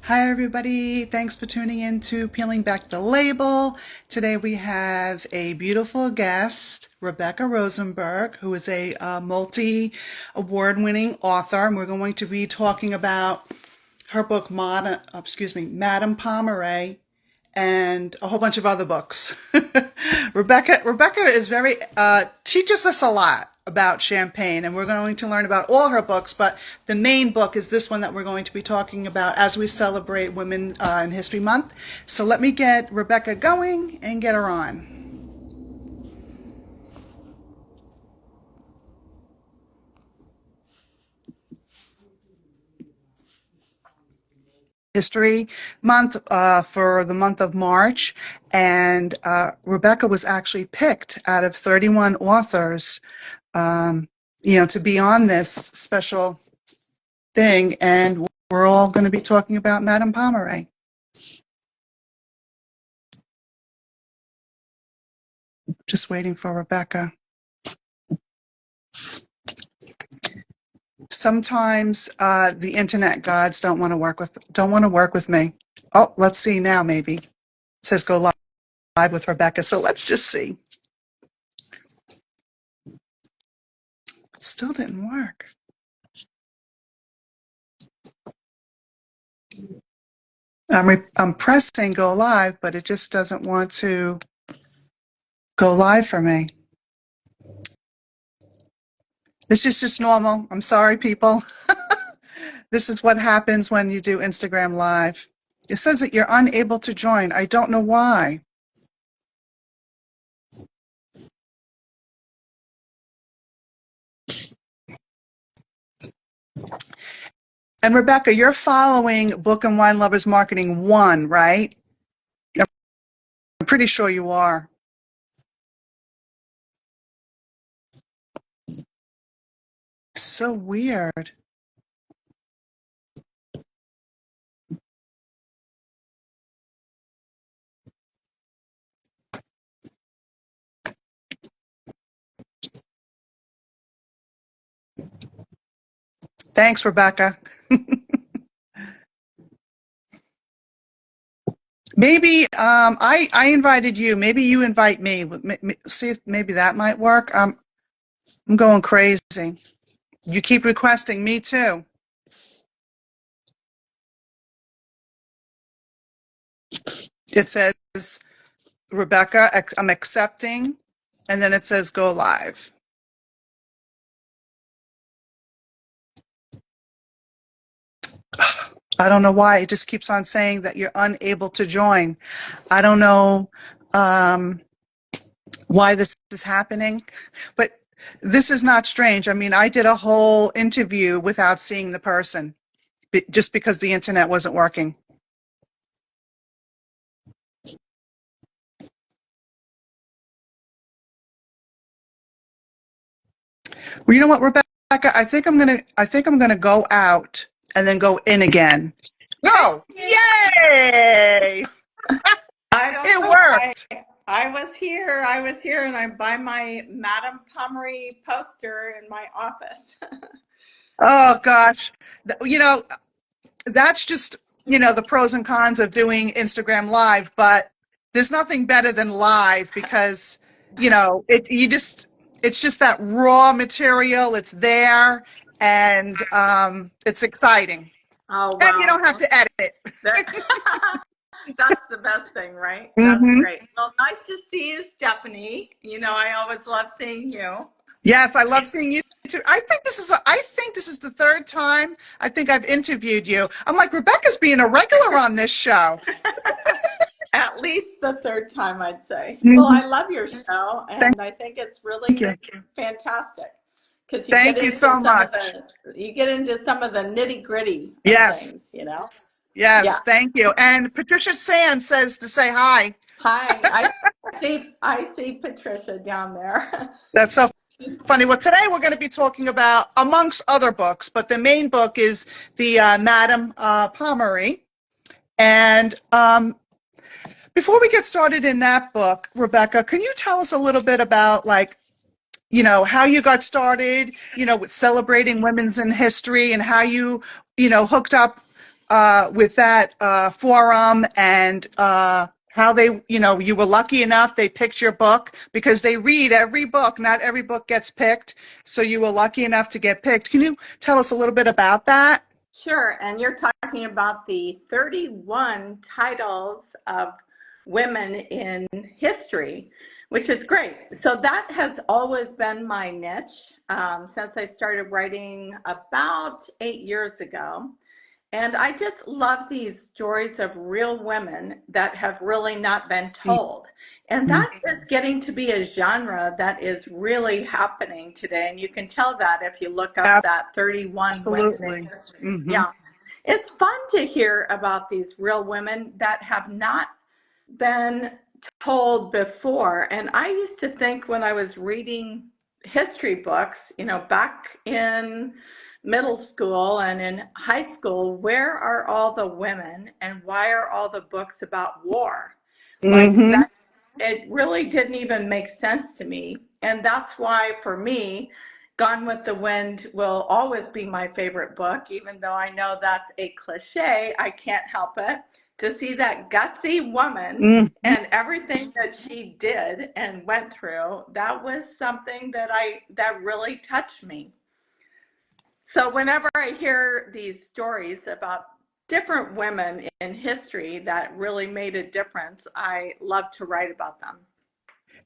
Hi, everybody. Thanks for tuning in to Peeling Back the Label. Today we have a beautiful guest, Rebecca Rosenberg, who is a multi-award-winning author. And we're going to be talking about her book, Madame Pommery, and a whole bunch of other books. Rebecca is teaches us a lot about champagne, and we're going to learn about all her books, but the main book is this one that we're going to be talking about as we celebrate Women in History Month. So let me get Rebecca going and get her on. History Month for the month of March, and Rebecca was actually picked out of 31 authors, to be on this special thing, and we're all going to be talking about Madame Pommery. Just waiting for Rebecca. Sometimes the internet gods don't want to work with me. Oh, let's see now. Maybe it says go live with Rebecca. So let's just see. It still didn't work. I'm pressing go live, but it just doesn't want to go live for me. This is just normal. I'm sorry, people. This is what happens when you do Instagram Live. It says that you're unable to join. I don't know why. And Rebecca, you're following Book and Wine Lovers Marketing 1, right? I'm pretty sure you are. So weird. Thanks, Rebecca. Maybe I invited you. Maybe you invite me. See if maybe that might work. I'm going crazy. You keep requesting me too. It says, Rebecca, I'm accepting, and then it says go live. I don't know why. It just keeps on saying that you're unable to join. I don't know why this is happening, but this is not strange. I mean, I did a whole interview without seeing the person just because the internet wasn't working. Well, you know what, Rebecca? I think I'm gonna go out and then go in again. No! Yay! I don't It know. worked. I was here, and I'm by my Madame Pommery poster in my office. Oh gosh. That's just, the pros and cons of doing Instagram Live, but there's nothing better than live because, it's just that raw material. It's there, and it's exciting. Oh, And you wow. don't have to edit. That's the best thing, right? That's Mm-hmm. great. Well, nice to see you, Stephanie. I always love seeing you. Yes, I love seeing you too. I think this is the third time I think I've interviewed you. I'm like, Rebecca's being a regular on this show. At least the third time, I'd say. Mm-hmm. Well, I love your show, Thank and I think it's really you. fantastic because Thank you so much. you get into some of the nitty gritty of Yes. things. Yeah. Yes, thank you. And Patricia Sand says to say hi. Hi, I see Patricia down there. That's so funny. Well, today we're going to be talking about, amongst other books, but the main book is the Madame Pommery. And before we get started in that book, Rebecca, can you tell us a little bit about, how you got started, with celebrating women's in history, and how you, hooked up with that forum and how they, you were lucky enough they picked your book because they read every book. Not every book gets picked, so you were lucky enough to get picked. Can you tell us a little bit about that? Sure, and you're talking about the 31 titles of women in history, which is great. So that has always been my niche since I started writing about 8 years ago. And I just love these stories of real women that have really not been told. And Mhm. that is getting to be a genre that is really happening today. And you can tell that if you look up that 31 women in Absolutely. history. Hmm. Yeah. It's fun to hear about these real women that have not been told before. And I used to think when I was reading history books, back in middle school and in high school, where are all the women and why are all the books about war? Like Hmm. that, it really didn't even make sense to me. And that's why for me, Gone with the Wind will always be my favorite book, even though I know that's a cliche. I can't help it. To see that gutsy woman Hmm. and everything that she did and went through, that was something that really touched me. So whenever I hear these stories about different women in history that really made a difference, I love to write about them.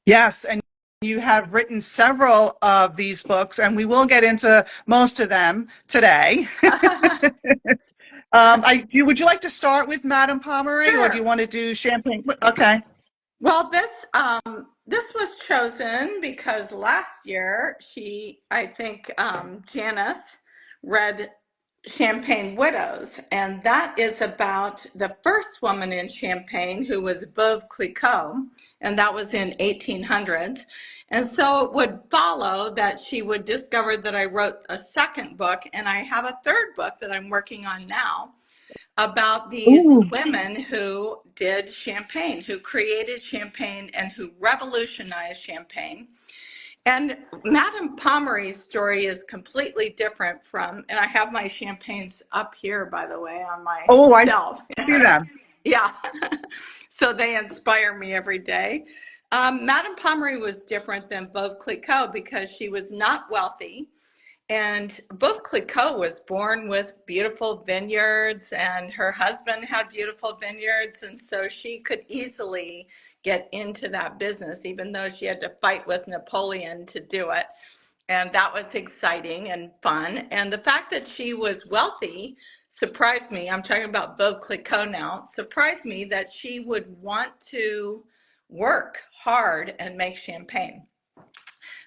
Yes, and you have written several of these books, and we will get into most of them today. Would you like to start with Madame Pommery, or do you Sure. want to do Champagne? Okay. Well, this was chosen because last year I think Janice read Champagne Widows, and that is about the first woman in Champagne who was Veuve Clicquot, and that was in 1800s. And so it would follow that she would discover that I wrote a second book, and I have a third book that I'm working on now about these Ooh. women who did champagne, who created champagne and who revolutionized champagne. And Madame Pommery's story is completely different from, and I have my champagnes up here, by the way, on my Oh, I shelf. see them. Yeah. So they inspire me every day. Madame Pommery was different than Veuve Clicquot because she was not wealthy. And Veuve Clicquot was born with beautiful vineyards, and her husband had beautiful vineyards, and so she could easily get into that business, even though she had to fight with Napoleon to do it. And that was exciting and fun. And the fact that she was wealthy surprised me. I'm talking about Veuve Clicquot now. Surprised me that she would want to work hard and make champagne.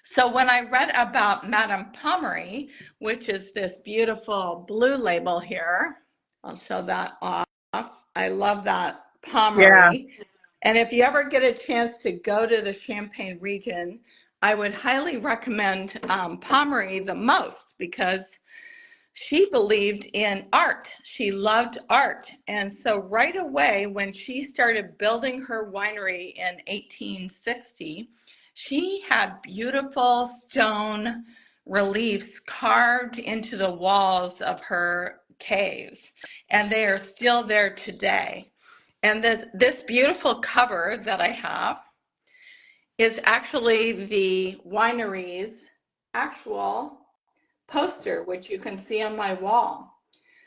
So when I read about Madame Pommery, which is this beautiful blue label here, I'll show that off. I love that Yeah. Pommery. And if you ever get a chance to go to the Champagne region, I would highly recommend Pommery the most because she believed in art. She loved art. And so right away, when she started building her winery in 1860, she had beautiful stone reliefs carved into the walls of her caves. And they are still there today. And this beautiful cover that I have is actually the winery's actual poster, which you can see on my wall.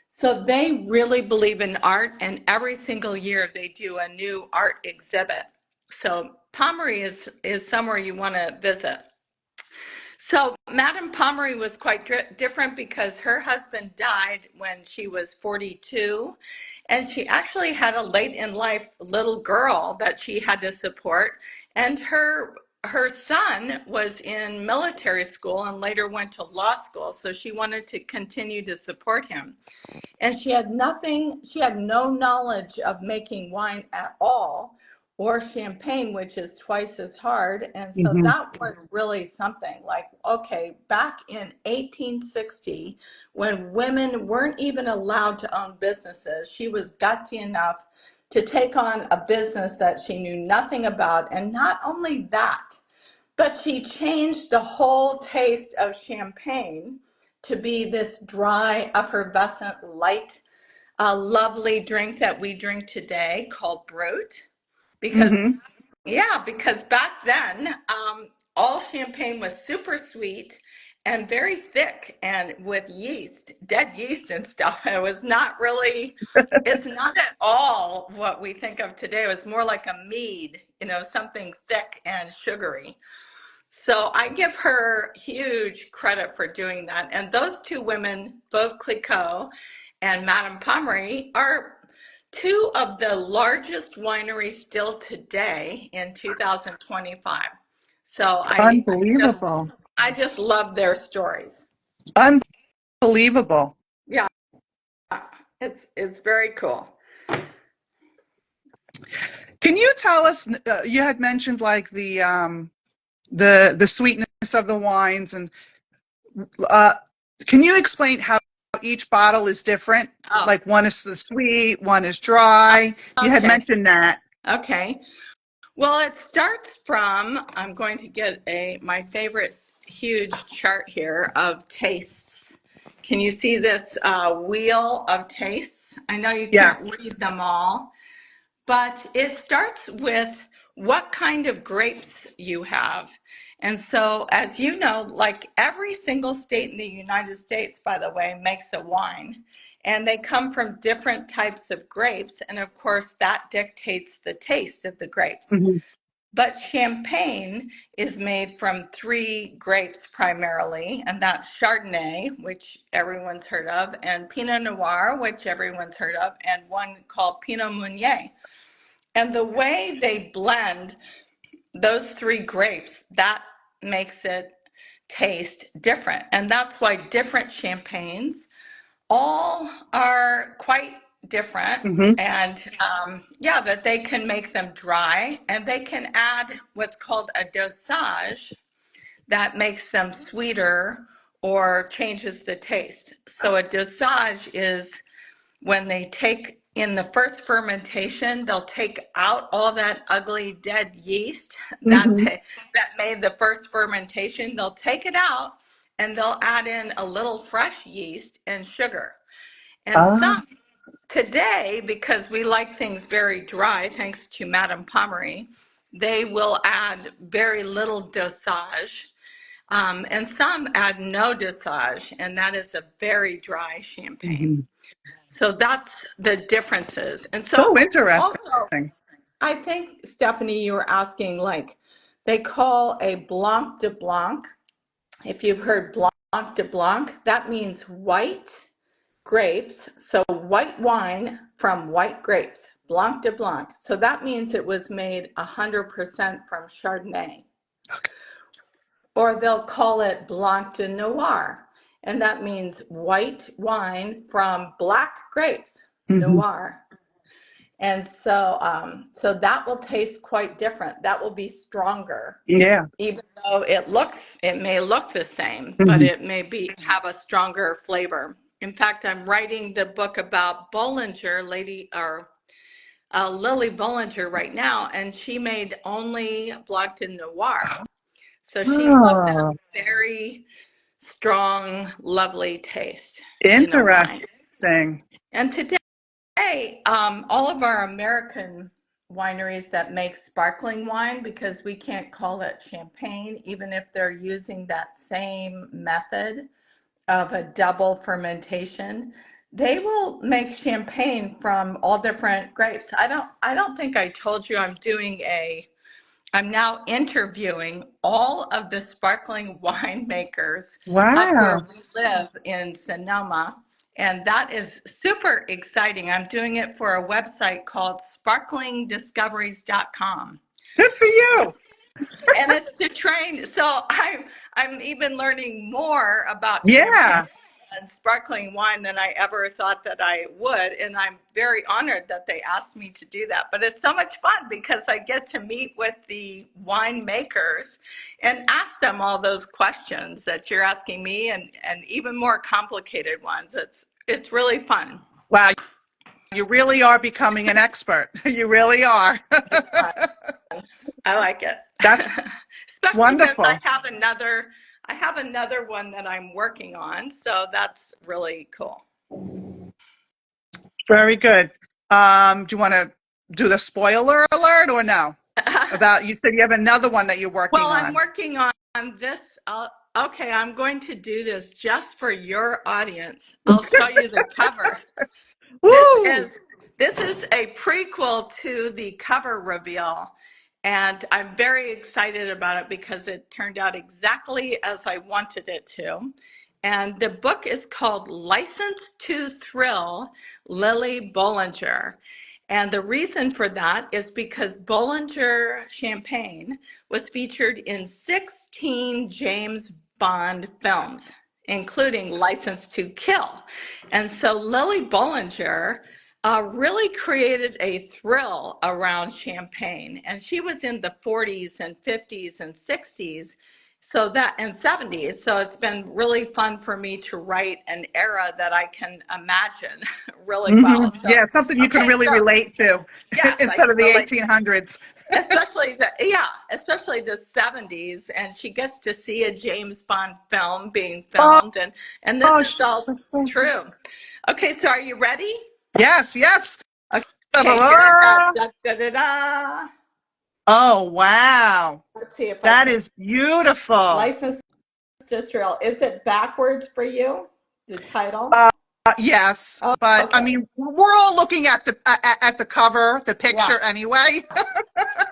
So they really believe in art, and every single year they do a new art exhibit. So Pommery is somewhere you want to visit. So Madame Pommery was quite different because her husband died when she was 42, and she actually had a late in life little girl that she had to support, and her son was in military school and later went to law school, so she wanted to continue to support him. And she had no knowledge of making wine at all or champagne, which is twice as hard. And so Hmm. that was really something like, okay, back in 1860, when women weren't even allowed to own businesses, she was gutsy enough to take on a business that she knew nothing about. And not only that, but she changed the whole taste of champagne to be this dry, effervescent, light a lovely drink that we drink today called Brut because Mm-hmm. because back then, all champagne was super sweet and very thick and with yeast, dead yeast and stuff. It was not really, it's not at all what we think of today. It was more like a mead, something thick and sugary. So I give her huge credit for doing that. And those two women, both Clicquot and Madame Pommery, are two of the largest wineries still today in 2025. So Unbelievable. I just love their stories. Unbelievable. Yeah, it's very cool. Can you tell us, you had mentioned like the sweetness of the wines, and uh, can you explain how each bottle is different? Oh, Like one is the sweet, one is dry. You had okay. mentioned that. Okay. Well, it starts from, I'm going to get my favorite huge chart here of tastes. Can you see this wheel of tastes? I know you can't Yes. read them all, but it starts with what kind of grapes you have. And so, as you know, like every single state in the United States, by the way, makes a wine. And they come from different types of grapes. And of course, that dictates the taste of the grapes. Mm-hmm. But champagne is made from three grapes primarily, and that's Chardonnay, which everyone's heard of, and Pinot Noir, which everyone's heard of, and one called Pinot Meunier. And the way they blend those three grapes, that makes it taste different. And that's why different champagnes all are quite different. Mm-hmm. And that they can make them dry and they can add what's called a dosage that makes them sweeter or changes the taste. So a dosage is when they take in the first fermentation, they'll take out all that ugly dead yeast Mm-hmm. that made the first fermentation. They'll take it out and they'll add in a little fresh yeast and sugar. And Ah. some today, because we like things very dry, thanks to Madame Pommery, they will add very little dosage. And some add no dosage, and that is a very dry champagne. Mm-hmm. So that's the differences. And So so also, interesting. I think, Stephanie, you were asking like, they call a Blanc de Blanc. If you've heard Blanc de Blanc, that means white grapes. So white wine from white grapes, Blanc de Blanc. So that means it was made 100% from Chardonnay. Or they'll call it Blanc de Noir. And that means white wine from black grapes, Mm-hmm. Noir. And so that will taste quite different. That will be stronger, Yeah. even though it may look the same, but Mm-hmm. it may have a stronger flavor. In fact, I'm writing the book about Bollinger, Lily Bollinger right now, and she made only Blanc de Noir. So she loved that Oh, very strong, lovely taste in a wine. interesting. And today, all of our American wineries that make sparkling wine, because we can't call it champagne, even if they're using that same method of a double fermentation, they will make champagne from all different grapes. I don't think I told you I'm now interviewing all of the sparkling winemakers up where Wow. we live in Sonoma. And that is super exciting. I'm doing it for a website called sparklingdiscoveries.com. Good for you. And it's to train. So I'm even learning more about champagne Yeah. and sparkling wine than I ever thought that I would. And I'm very honored that they asked me to do that. But it's so much fun because I get to meet with the winemakers and ask them all those questions that you're asking me and even more complicated ones. It's really fun. Wow. You really are becoming an expert. You really are. It's fun. I like it. That's Especially since wonderful. I have another one that I'm working on, so that's really cool. Very good. Do you want to do the spoiler alert or no? About, you said you have another one that you're Well, working I'm on. working on this. Okay, I'm going to do this just for your audience. I'll show you the cover. This Woo! is this is a prequel to the cover reveal, and I'm very excited about it because it turned out exactly as I wanted it to. And the book is called License to Thrill, Lily Bollinger. And the reason for that is because Bollinger champagne was featured in 16 James Bond films, including License to Kill. And so Lily Bollinger really created a thrill around champagne. And she was in the 40s and 50s and 60s. So that and 70s. So it's been really fun for me to write an era that I can imagine really well. So, Yeah, something you can okay, really so relate to yes, I instead can of the relate, 1800s. especially the 70s, and she gets to see a James Bond film being Oh, filmed, and this is all that's so good. true. Okay, so are you ready? Yes, yes. Okay, good. Da, da, da, da, da. Oh, wow. Let's see if I That can. is beautiful. License to Thrill. Is it backwards for you? The title? Uh, yes, Oh, but I okay. mean, we're all looking at the cover, the Yeah. picture anyway.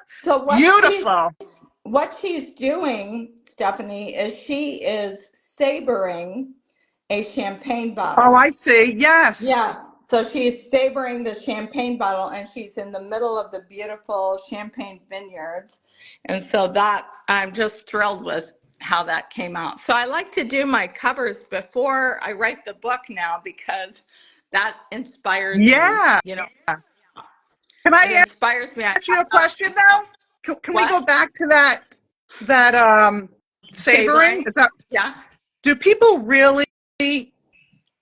So Beautiful. what she's doing, Stephanie, is she is sabering a champagne Oh, bottle. I see. Yes. Yeah. So she's savoring the champagne bottle and she's in the middle of the beautiful champagne vineyards. And so that I'm just thrilled with how that came out. So I like to do my covers before I write the book now because that inspires me. Yeah. You know, Can it I inspires me. ask you a question though? Can we What? go back to that savoring? Savoring? Is that, Yeah, do people really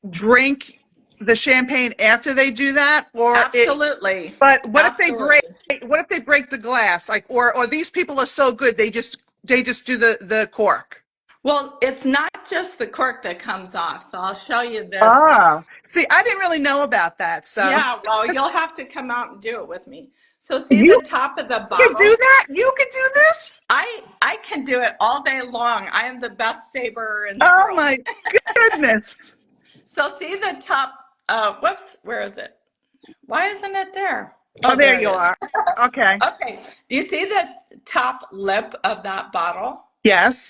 drink the champagne after they do that, or it? absolutely. But what if they break? Absolutely. What if they break the glass? Like, or these people are so good they just do the cork. Well, it's not just the cork that comes off. So I'll show you this. Oh, see, I didn't really know about that. So Yeah, well, you'll have to come out and do it with me. So see you the top of the can do bottle? that. You can do this. I can do it all day long. I am the best saber in the Oh world. my goodness. So see the top, whoops, where is it? Why isn't it there? Oh, Oh, there there it you is. are. Okay. Okay, do you see the top lip of that bottle? Yes.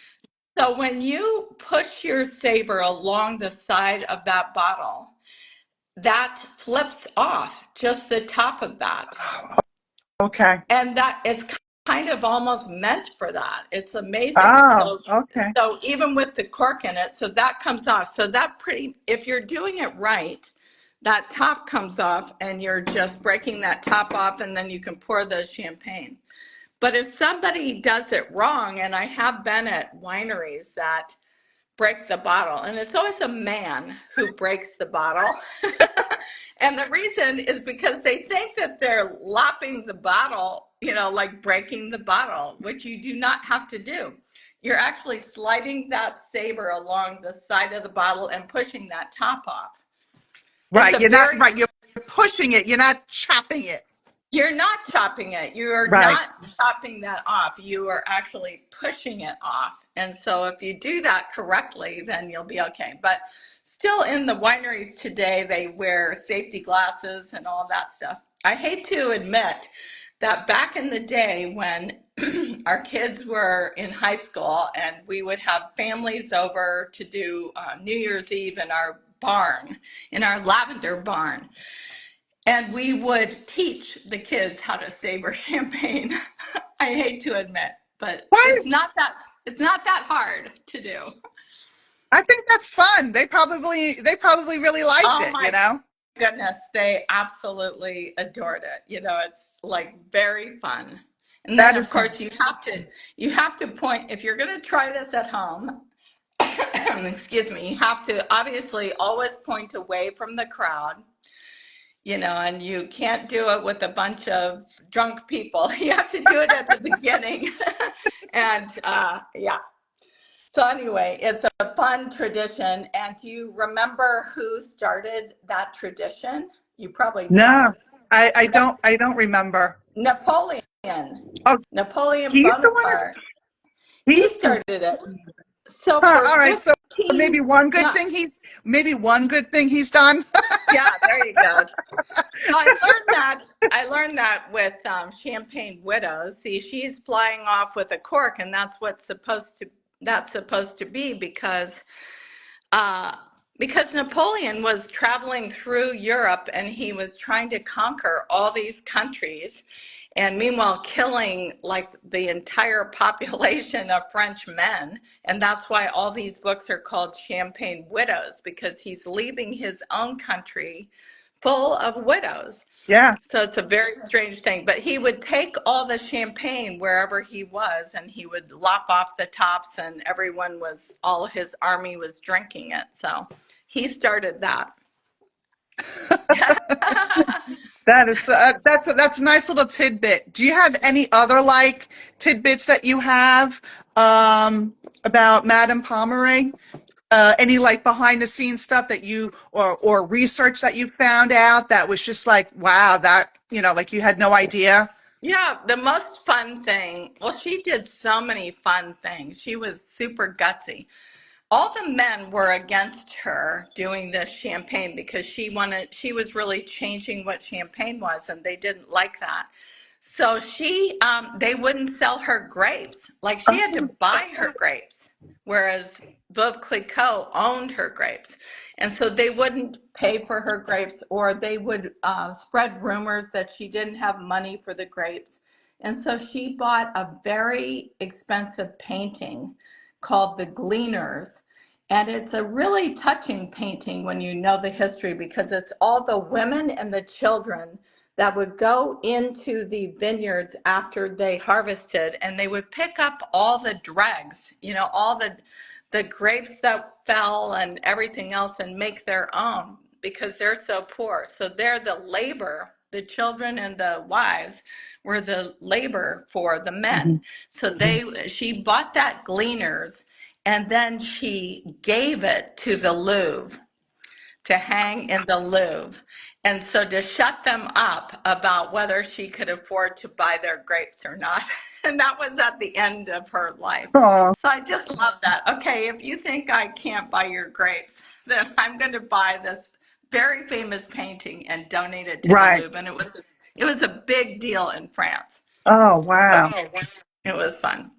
So when you push your saber along the side of that bottle, that flips off just the top of that. Okay. And that is kind of almost meant for that. It's amazing. Oh, So okay. so even with the cork in it, so that comes off. So that pretty, if you're doing it right, that top comes off and you're just breaking that top off and then you can pour the champagne. But if somebody does it wrong, and I have been at wineries that break the bottle, and it's always a man who breaks the bottle. And the reason is because they think that they're lopping the bottle, like breaking the bottle, which you do not have to do. You're actually sliding that saber along the side of the bottle and pushing that top off. It's Right. a You're not very right. You're pushing it. You're not chopping it. You're not chopping it. You are Right. not chopping that off. You are actually pushing it off. And so if you do that correctly, then you'll be okay. But still in the wineries today, they wear safety glasses and all that stuff. I hate to admit that back in the day when our kids were in high school and we would have families over to do New Year's Eve in our barn, in our lavender barn. And we would teach the kids how to savor champagne. I hate to admit, but Why? it's not that hard to do. I think that's fun. They probably really liked Oh it. my goodness, they absolutely adored it. It's like very fun. And then That of is course you have to point if you're going to try this at home. Excuse me, you have to obviously always point away from the crowd. And you can't do it with a bunch of drunk people. You have to do it at the beginning. And yeah. So, anyway, it's a fun tradition. And do you remember who started that tradition? You probably No, don't. I don't remember. Napoleon. Oh, Napoleon he's the one Bonaparte. He he's the started it. So huh, for all right. So maybe 15 one good thing months. he's done. Yeah, there you go. So I learned that with Champagne Widows. See, she's flying off with a cork, and that's supposed to be uh, because Napoleon was traveling through Europe and he was trying to conquer all these countries, and meanwhile killing like the entire population of French men. And that's why all these books are called Champagne Widows, because he's leaving his own country full of widows. Yeah. So it's a very strange thing. But he would take all the champagne wherever he was and he would lop off the tops, and all his army was drinking it. So he started that. That's a nice little tidbit. Do you have any other like tidbits that you have about Madame Pommery? Any like behind the scenes stuff that you or research that you found out that was just like, wow, that like you had no idea? Yeah, the most fun thing, well, she did so many fun things. She was super gutsy. All the men were against her doing this champagne because she was really changing what champagne was, and they didn't like that. So they wouldn't sell her grapes. Like, she had to buy her grapes, whereas Veuve Clicquot owned her grapes. And so they wouldn't pay for her grapes, or they would spread rumors that she didn't have money for the grapes. And so she bought a very expensive painting called The Gleaners. And it's a really touching painting when you know the history, because it's all the women and the children that would go into the vineyards after they harvested, and they would pick up all the dregs, all the grapes that fell and everything else, and make their own, because they're so poor. So they're the labor. The children and the wives were the labor for the men. Mhm. So she bought that Gleaners, and then she gave it to the Louvre to hang in the Louvre. And so to shut them up about whether she could afford to buy their grapes or not. And that was at the end of her life. Oh, So I just love that. Okay, if you think I can't buy your grapes, then I'm going to buy this very famous painting and donate it to the right. Louvre. And it was a big deal in France. Oh, wow. It was fun.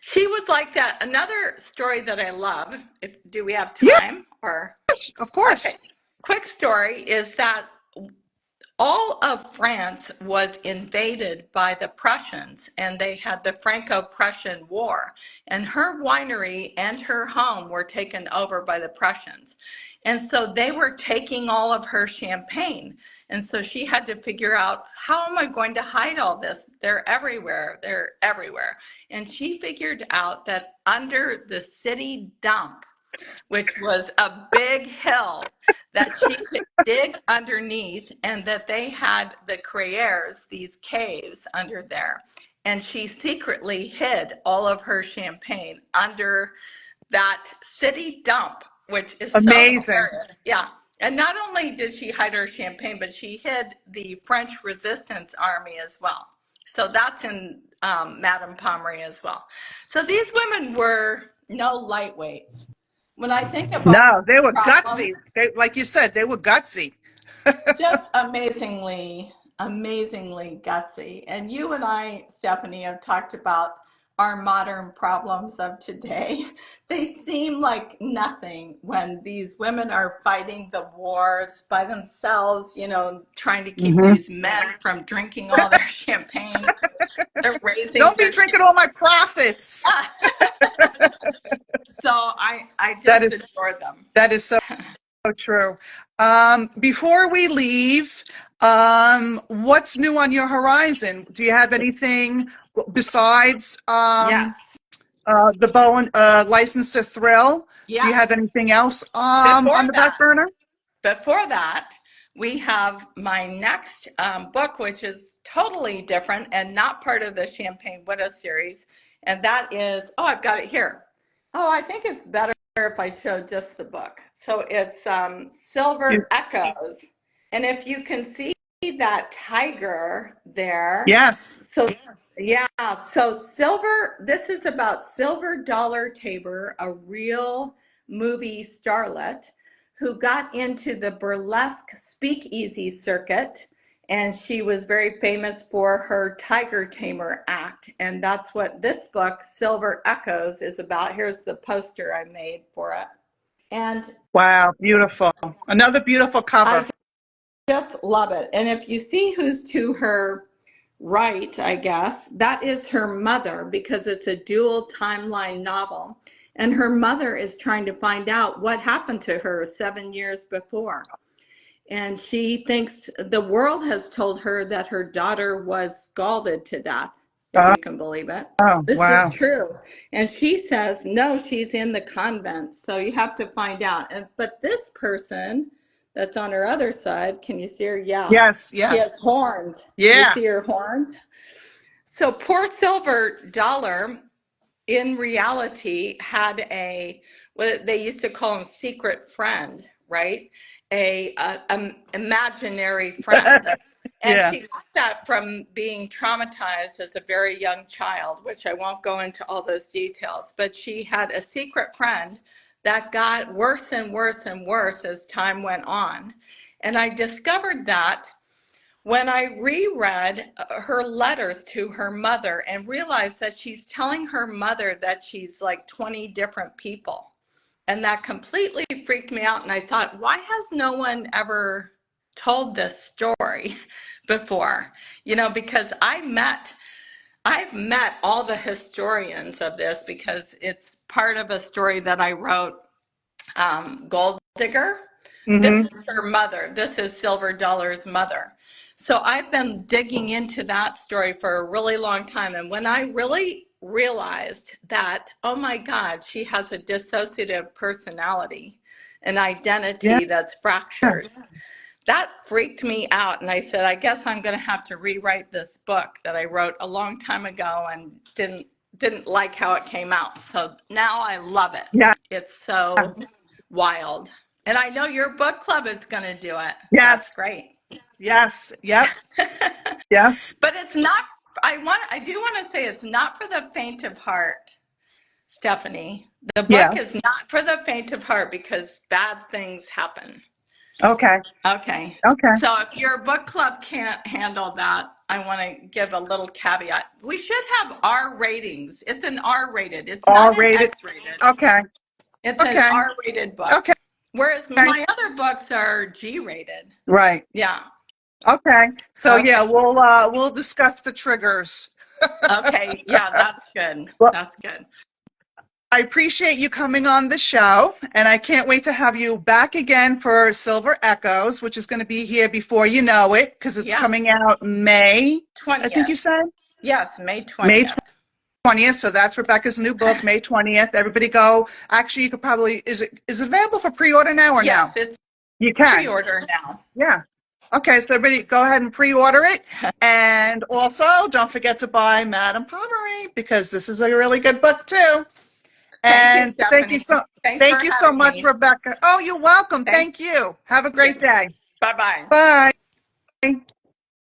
She was like that. Another story that I love, do we have Yes, time or? of Okay. course. Quick story is that all of France was invaded by the Prussians, and they had the Franco-Prussian War, and her winery and her home were taken over by the Prussians. And so they were taking all of her champagne. And so she had to figure out, how am I going to hide all this? They're everywhere. They're everywhere. And she figured out that under the city dump, which was a big hill that she could dig underneath, and that they had the criers, these caves under there. And she secretly hid all of her champagne under that city dump, which is so Amazing. hilarious. Yeah. And not only did she hide her champagne, but she hid the French resistance army as well. So that's in Madame Pommery as well. So these women were no lightweights. When I think of all No, they the were problems, gutsy. Like you said, they were gutsy. just amazingly, amazingly gutsy. And you and I, Stephanie, have talked about our modern problems of today. They seem like nothing when these women are fighting the wars by themselves, trying to keep Hmm. these men from drinking all their champagne. They're raising Don't be their drinking all my profits. kids. So I That just is adore them. that is so true. Before we leave, what's new on your horizon? Do you have anything besides Yes. the Bowen License to Thrill? Do you have Yes. anything else Before on the back that, burner? Before that, we have my next book, which is totally different and not part of the Champagne Widow series. And that is, oh, I've got it here. Oh, I think it's better if I show just the book. So it's You, Silver Echoes. And if you can see that tiger there, Yes. so yeah, so this is about Silver Dollar Tabor, a real movie starlet who got into the burlesque speakeasy circuit. And she was very famous for her tiger tamer act. And that's what this book, Silver Echoes, is about. Here's the poster I made for it. And Wow, beautiful. Another beautiful cover. I just love it. And if you see who's to her right, I guess, that is her mother because it's a dual timeline novel. And her mother is trying to find out what happened to her 7 years before. And she thinks the world has told her that her daughter was scalded to death, if Oh, you can believe it. This is wow. true. And she says, no, she's in the convent. So you have to find out. But this person that's on her other side, can you see her? Yeah. Yes, She yes. has horns. You Yeah. see her horns? So poor Silver Dollar in reality had what they used to call him secret friend, right? A imaginary friend. And Yeah. she got that from being traumatized as a very young child, which I won't go into all those details, but she had a secret friend that got worse and worse and worse as time went on. And I discovered that when I reread her letters to her mother and realized that she's telling her mother that she's like 20 different people. And that completely freaked me out. And I thought, why has no one ever told this story before? Because I've met all the historians of this because it's part of a story that I wrote, Gold Digger. This Mm-hmm. is her mother. This is Silver Dollar's mother. So I've been digging into that story for a really long time. And when I really realized that, oh my God, she has a dissociative personality, an Yeah. identity that's fractured, that freaked me out. And I said, I guess I'm going to have to rewrite this book that I wrote a long time ago and didn't like how it came out. So now I love it. Yeah. It's so wild. And I know your book club is going to do it. That's Yes. great. Yes. Yep. Yes. But it's not, I do want to say it's not for the faint of heart, Stephanie. The book Yes. is not for the faint of heart because bad things happen. Okay. Okay. Okay. So if your book club can't handle that, I want to give a little caveat. We should have R ratings. It's an R rated. It's All not an rated. X rated. Okay. It's an Okay. R rated book. Okay. Whereas my other books are G rated. Right. Yeah. Okay. So Okay. yeah, we'll discuss the triggers. Okay. Yeah, that's good. Well, That's good. I appreciate you coming on the show, and I can't wait to have you back again for Silver Echoes, which is going to be here before you know it, because it's Yeah. coming out May, I think you 20th. said? Yes, May May 20th. 20th. So that's Rebecca's new book, May 20th. Everybody go. Actually, you could probably, is it available for pre-order now or no? Yes, it's You can. pre-order now. Yeah. Okay, so everybody go ahead and pre-order it. And also, don't forget to buy Madame Pommery, because this is a really good book too. Thank you, And Stephanie. Thanks for thank you so having much, me. Rebecca. Oh, you're welcome. Thank Thank you. Have a you. great day. Bye-bye. Bye.